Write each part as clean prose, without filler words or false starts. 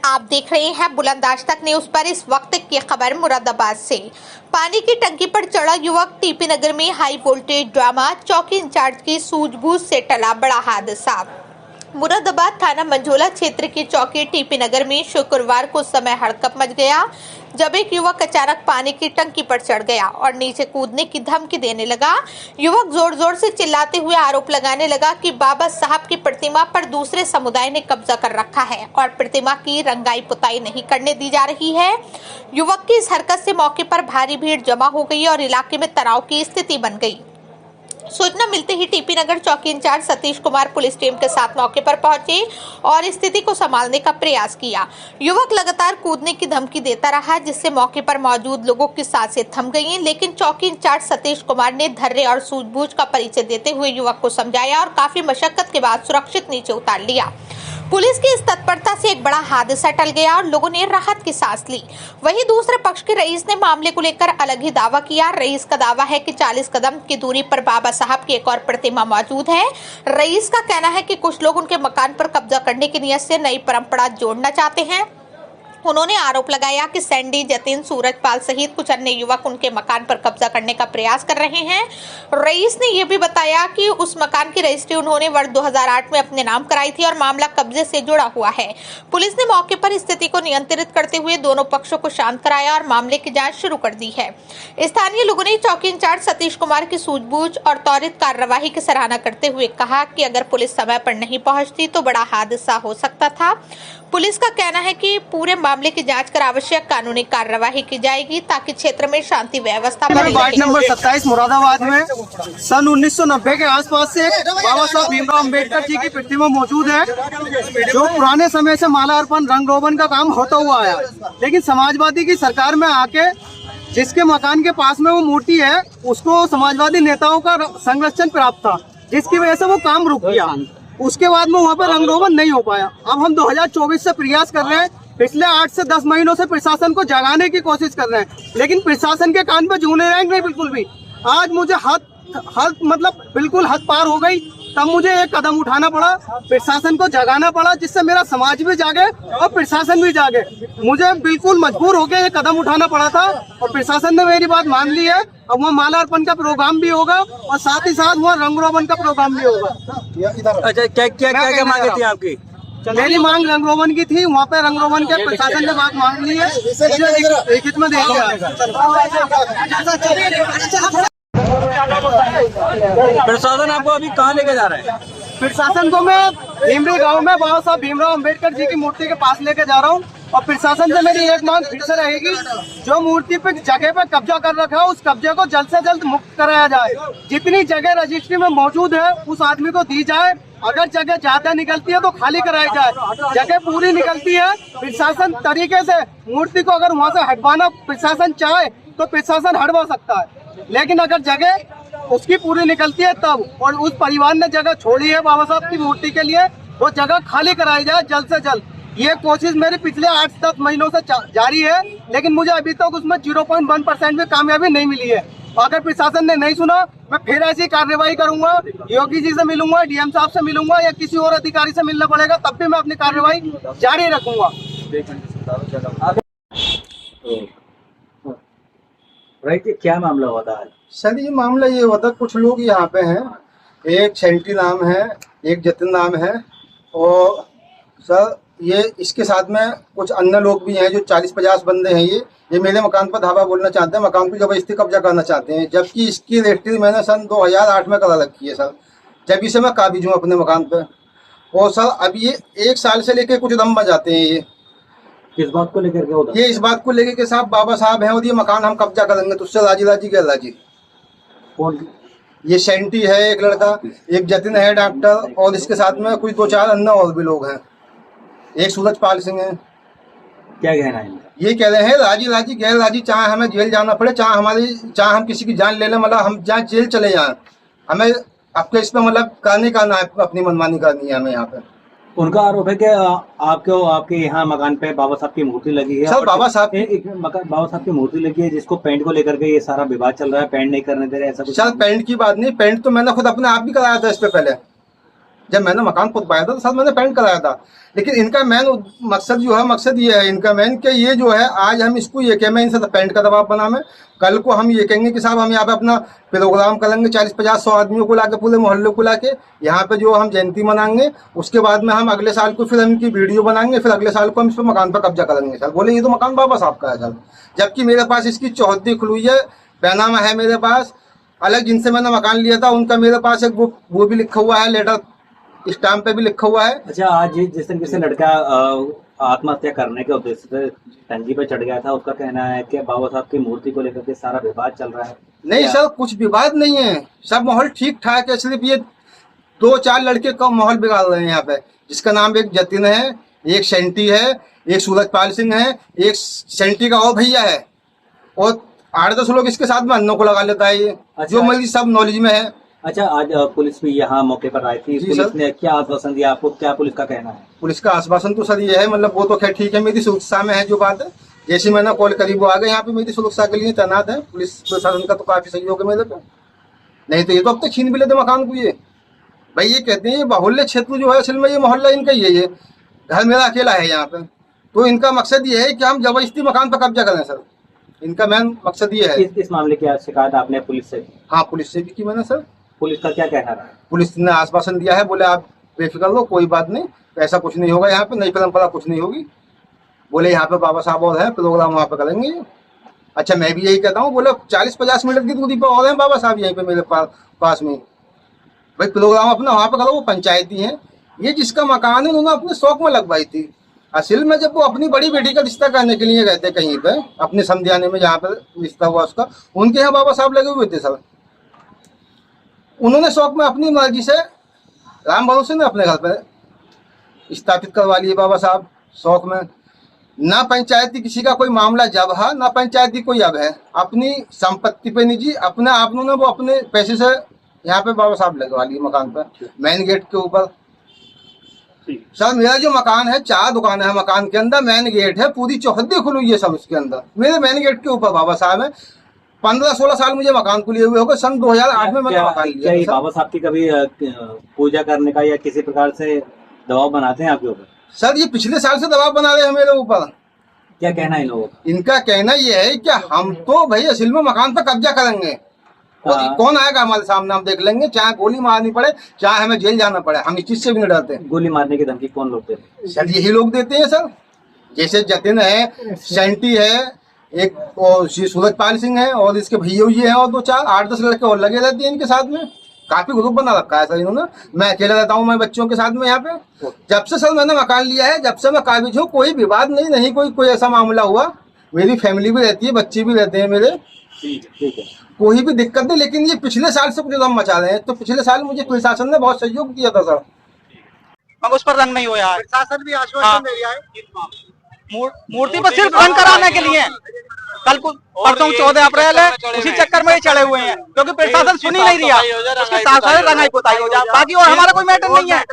आप देख रहे हैं बुलंद आज तक न्यूज पर। इस वक्त की खबर मुरादाबाद से। पानी की टंकी पर चढ़ा युवक, टीपी नगर में हाई वोल्टेज ड्रामा, चौकी इंचार्ज की सूझबूझ से टला बड़ा हादसा। मुरादाबाद थाना मंझोला क्षेत्र की चौकी टीपी नगर में शुक्रवार को समय हड़कंप मच गया जब एक युवक अचानक पानी की टंकी पर चढ़ गया और नीचे कूदने की धमकी देने लगा। युवक जोर जोर से चिल्लाते हुए आरोप लगाने लगा कि बाबा साहब की प्रतिमा पर दूसरे समुदाय ने कब्जा कर रखा है और प्रतिमा की रंगाई पुताई नहीं करने दी जा रही है। युवक की इस हरकत से मौके पर भारी भीड़ जमा हो गई और इलाके में तनाव की स्थिति बन गई। सूचना मिलते ही टीपी नगर चौकी incharge Satish Kumar police team के साथ मौके पर पहुंचे और स्थिति को संभालने का प्रयास किया। युवक लगातार कूदने की धमकी देता रहा, जिससे मौके पर मौजूद लोगों की सांसें थम गईं, लेकिन चौकी इंचार्ज सतीश कुमार ने धैर्य और सूझबूझ का परिचय देते हुए युवक को समझाया और काफी मशक्कत के बाद सुरक्षित नीचे उतार लिया। पुलिस की इस तत्परता से एक बड़ा हादसा टल गया और लोगों ने राहत की सांस ली। वहीं दूसरे पक्ष के रईस ने मामले को लेकर अलग ही दावा किया। रईस का दावा है कि 40 कदम की दूरी पर बाबा साहब की एक और प्रतिमा मौजूद है। रईस का कहना है कि कुछ लोग उनके मकान पर कब्जा करने की नीयत से नई परंपरा जोड़ना चाहते हैं। उन्होंने आरोप लगाया कि सैंडी, जतिन, सूरजपाल सहित कुछ अन्य युवक उनके मकान पर कब्जा करने का प्रयास कर रहे हैं। रईस ने यह भी बताया कि उस मकान की रजिस्ट्री उन्होंने वर्ष 2008 में अपने नाम कराई थी और मामला कब्जे से जुड़ा हुआ है। पुलिस ने मौके पर स्थिति को नियंत्रित करते हुए दोनों पक्षों को शांत कराया और मामले की जांच शुरू कर दी है। स्थानीय लोगों ने चौकी इंचार्ज सतीश कुमार की सूझबूझ और त्वरित कार्यवाही की सराहना करते हुए कहा कि अगर पुलिस समय पर नहीं पहुंचती तो बड़ा हादसा हो सकता था। पुलिस का कहना है कि पूरे मामले की जांच कर आवश्यक कानूनी कार्यवाही की जाएगी ताकि क्षेत्र में शांति व्यवस्था बनी रहे। वार्ड नंबर 27 मुरादाबाद में सन 1990 के आसपास से बाबा साहब भीमराव अंबेडकर जी की प्रतिमा मौजूद है, जो पुराने समय से माला अर्पण, रंग रोगन का काम होता हुआ आया। लेकिन समाजवादी की सरकार में आके जिसके मकान के पास में वो मूर्ति है, उसको समाजवादी नेताओं का संरक्षण प्राप्त था, जिसकी वजह से वो काम रुक गया। उसके बाद में वहाँ पर रंग रोगन नहीं हो पाया। अब हम 2024 से प्रयास कर रहे हैं, पिछले 8 से 10 महीनों से प्रशासन को जगाने की कोशिश कर रहे हैं, लेकिन प्रशासन के कान पे जूने रहेंगे नहीं बिल्कुल भी। आज मुझे हद मतलब बिल्कुल हद पार हो गई, तब मुझे एक कदम उठाना पड़ा, प्रशासन को जगाना पड़ा, जिससे मेरा समाज भी जागे और प्रशासन भी जागे। मुझे बिल्कुल मजबूर होकर ये कदम उठाना पड़ा था और प्रशासन ने मेरी बात मान ली है। अब वहाँ माला अर्पण का प्रोग्राम भी होगा और साथ ही साथ वहाँ रंग रोगन का प्रोग्राम भी होगा। अच्छा, क्या मांगे थी आपकी? मेरी मांग रंग रोगन की थी, वहाँ पे रंग रोगन के प्रशासन ने बात मान ली है, लिखित में दे दिया। प्रशासन आपको अभी कहाँ लेके जा रहा है? प्रशासन को मैं भीमरी गांव में बाबा साहब भीमराव अंबेडकर जी की मूर्ति के पास लेके जा रहा हूँ और प्रशासन से मेरी एक मांग फिर से रहेगी, जो मूर्ति पे जगह पे कब्जा कर रखा है उस कब्जे को जल्द से जल्द मुक्त कराया जाए। जितनी जगह रजिस्ट्री में मौजूद है उस आदमी को दी जाए। अगर जगह ज्यादा निकलती है तो खाली कराई जाए। जगह पूरी निकलती है, प्रशासन तरीके से मूर्ति को अगर वहाँ से हटवाना प्रशासन चाहे तो प्रशासन हटवा सकता है, लेकिन अगर जगह उसकी पूरी निकलती है तब, और उस परिवार ने जगह छोड़ी है बाबा साहब की मूर्ति के लिए, वो जगह खाली कराई जाए जल्द से जल्द। ये कोशिश मेरी पिछले 8-10 महीनों से जारी है, लेकिन मुझे अभी तक उसमें 0.1% भी कामयाबी नहीं मिली है। अगर प्रशासन ने नहीं सुना, मैं फिर ऐसी कार्रवाई करूंगा। योगी जी से मिलूंगा, डीएम साहब से मिलूंगा या किसी और अधिकारी से मिलना पड़ेगा, तब भी मैं अपनी कार्रवाई जारी रखूंगा। क्या मामला हुआ था? सर ये मामला ये हुआ था, कुछ लोग यहाँ पे हैं, एक सेंटी नाम है, एक जतिन नाम है, और सर ये इसके साथ में कुछ अन्य लोग भी हैं जो 40-50 बंदे हैं। ये मेरे मकान पर धावा बोलना चाहते हैं, मकान को जबरदस्ती कब्जा करना चाहते हैं, जबकि इसकी रजिस्ट्री मैंने सन 2008 में करा रखी है सर, जब से मैं काबिज हूँ अपने मकान पर। और सर अब ये 1 साल से लेके कुछ दम बजाते हैं। ये किस बात को लेकर के? ये इस बात को लेकर के साहब बाबा साहब हैं और ये मकान हम कब्जा करेंगे, तो उससे राजी गैर राजी। कौन? ये सेंटी है एक लड़का, एक जतिन है डॉक्टर, और इसके साथ में कुछ 2-4 अन्य और भी लोग हैं, एक सूरजपाल सिंह है। क्या कहना है? ये कह रहे हैं राजी गैर राजी, चाहे हमें जेल जाना पड़े, चाहे हम किसी की जान ले लें, मतलब हम जहाँ जेल चले जाएं, हमें आपके इस पे मतलब करने का ना है, अपनी मनमानी करनी है हमें यहाँ पे। उनका आरोप है कि आपके यहाँ मकान पे बाबा साहब की मूर्ति लगी है। सर बाबा साहब की मूर्ति लगी है, जिसको पेंट को लेकर के ये सारा विवाद चल रहा है, पेंट नहीं करने दे रहे, ऐसा कुछ? सर पेंट की बात नहीं, पेंट तो मैंने खुद अपने आप भी कराया था इस पे पहले। जब मैंने मकान खुद पाया था तो सर मैंने पेंट कराया था, लेकिन इनका मेन मकसद जो है, मकसद ये है इनका मेन कि ये जो है आज हम इसको ये कहें, मैं इनसे पेंट का दबाव बना में, कल को हम ये कहेंगे कि साहब हम यहाँ पे अपना प्रोग्राम करेंगे 40-50-100 आदमियों को लाके, पूरे मोहल्ले को लाके यहाँ पे जो हम जयंती मनाएंगे, उसके बाद में हम अगले साल को फिर हम इनकी वीडियो बनाएंगे, फिर अगले साल को हम इस पर मकान पर कब्जा करेंगे। सर बोले ये तो मकान बाबा साहब का है सर, जबकि मेरे पास इसकी चौहद्दी खुली है, पैनामा है मेरे पास, अलग जिनसे मैंने मकान लिया था उनका मेरे पास एक वो भी लिखा हुआ है, लेटर स्टाम्प पे भी लिखा हुआ है। अच्छा, आज जिस तरीके से लड़का आत्महत्या करने के उद्देश्य से टंकी पे चढ़ गया था, उसका कहना है कि बाबा साहब की मूर्ति को लेकर के सारा विवाद चल रहा है। नहीं सर, कुछ विवाद नहीं है, सब माहौल ठीक ठाक है, सिर्फ ये 2-4 लड़के का माहौल बिगाड़ रहे हैं यहाँ पे, जिसका नाम एक जतिन है, एक सेंटी है, एक सूरजपाल सिंह है, एक सेंटी का और भैया है, और 8-10 लोग इसके साथ में अन्नों को लगा लेता है ये। अच्छा, जो मेरी सब नॉलेज में है। अच्छा, आज पुलिस भी यहाँ मौके पर आई थी, पुलिस ने क्या आश्वासन दिया आपको, क्या पुलिस का कहना है? पुलिस का आश्वासन तो सर ये है, मतलब वो तो खैर ठीक है, मेरी सुरक्षा में है जो बात है, जैसे मैंने कॉल करी वो आ गए यहाँ पे, मेरी सुरक्षा के लिए तैनात है, पुलिस प्रशासन का तो काफी सहयोग है मेरे पे, नहीं तो ये तो अब तक छीन भी लेते मकान को। ये भाई ये कहते हैं ये बाहुल्य क्षेत्र जो है असल में ये मोहल्ला इनका ही है, ये घर मेरा अकेला है यहाँ पे, तो इनका मकसद ये है कि हम जबरदस्ती मकान पर कब्जा करें सर, इनका मेन मकसद ये है। इस मामले की शिकायत आपने पुलिस से? हाँ, पुलिस से भी की मैंने सर। पुलिस का क्या कहना रहा? पुलिस ने आश्वासन दिया है, बोले आप बेफिक्र हो, कोई बात नहीं, ऐसा कुछ नहीं होगा यहाँ पे, नई परंपरा कुछ नहीं होगी, बोले यहाँ पे बाबा साहब और है, प्रोग्राम वहाँ पे करेंगे। अच्छा, मैं भी यही कहता हूँ, बोले 40-50 मिनट की दूरी पर और हैं बाबा साहब यहीं पे मेरे पास में, भाई प्रोग्राम अपना वहाँ पे करो, वो पंचायती है, ये जिसका मकान है उन्होंने अपने शौक में लगवाई थी। असल में जब वो अपनी बड़ी बेटी का रिश्ता करने के लिए गए थे कहीं पे, अपने समझाने में जहाँ पे रिश्ता हुआ उसका, उनके यहाँ बाबा साहब लगे हुए थे सर, उन्होंने शौक में अपनी मर्जी से राम भरोसे ने अपने घर पे स्थापित करवा लिए बाबा साहब शौक में। ना पंचायती किसी का कोई मामला जब है, ना पंचायती कोई अब है, अपनी संपत्ति पे निजी अपने आप ने वो अपने पैसे से यहाँ पे बाबा साहब लगवा लिए मकान पर, मेन गेट के ऊपर। सर मेरा जो मकान है 4 दुकानें हैं मकान के अंदर, मेन गेट है, पूरी चौहद्दी खुली हुई है सब उसके अंदर, मेरे मेन गेट के ऊपर बाबा साहब है। 15-16 साल मुझे मकान को लिए हुए होगा, सन 2008 में मैंने मकान लिया। क्या बाबा साहब की कभी पूजा करने का या किसी प्रकार से दबाव बनाते हैं आपके ऊपर? सर ये पिछले साल से दबाव बना रहे हैं मेरे ऊपर। क्या कहना है इन लोगों का? इनका कहना ये है कि हम तो भाई असल में मकान पर कब्जा करेंगे, कौन आएगा हमारे सामने हम देख लेंगे, चाहे गोली मारनी पड़े, चाहे हमें जेल जाना पड़े, हम इस चीज से भी नहीं डरते। गोली मारने की धमकी कौन लोग देते हैं? सर यही लोग देते हैं सर, जैसे जतिन है, सेंटी है, एक और सूरजपाल सिंह है, और इसके भैया हैं, और 2-4 8-10 लड़के और लगे रहते हैं इनके साथ में, काफी ग्रुप बना रखा है सर इन्होंने। मैं अकेला रहता हूँ, मैं बच्चों के साथ में यहाँ पे, जब से सर मैंने मकान लिया है, जब से मैं काबिज हूँ, कोई विवाद नहीं कोई ऐसा मामला हुआ, मेरी फैमिली भी रहती है, बच्चे भी रहते हैं मेरे, ठीक है, कोई भी दिक्कत नहीं। लेकिन ये पिछले साल से कुछ दम मचा रहे हैं, तो पिछले साल मुझे प्रशासन ने बहुत सहयोग दिया था सर, अब उस पर रंग नहीं हुआ है, प्रशासन भी आश्वासन दे रहा है मूर्ति पर सिर्फ रंग कराने के लिए। कल को परसों 14 अप्रैल है, उसी चक्कर में ही चढ़े हुए हैं, क्योंकि प्रशासन सुन ही नहीं रहा, उसके साथ साथ रंगाई पुताई हो जाए, बाकी और हमारा कोई मैटर नहीं है।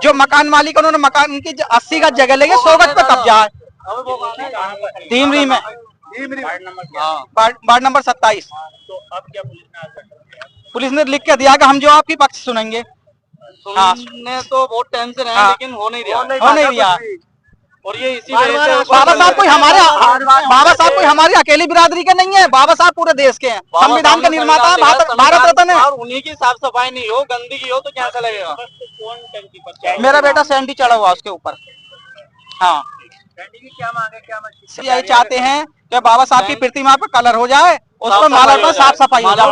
जो मकान मालिक उन्होंने मकान की 80 गज जगह लेके 100 गज पे कब्जा है, टीमरी में, वार्ड नंबर 27। पुलिस ने लिख के दिया कि हम जो आपकी पक्ष सुनेंगे। सुनने तो बहुत टेंशन है, लेकिन हो नहीं रहा। और ये इसी वजह से बाबा साहब कोई हमारी अकेली बिरादरी के नहीं है, बाबा साहब पूरे देश के हैं, संविधान के निर्माता भारत रत्न है। और उन्हीं की साफ सफाई नहीं हो, गंदगी हो तो कैसा लगेगा? मेरा बेटा सैंडी चढ़ा हुआ उसके ऊपर। हाँ, यही चाहते हैं कि बाबा साहब की प्रतिमा पे कलर हो जाए, उस पर माला पर साफ सफाई हो जाए।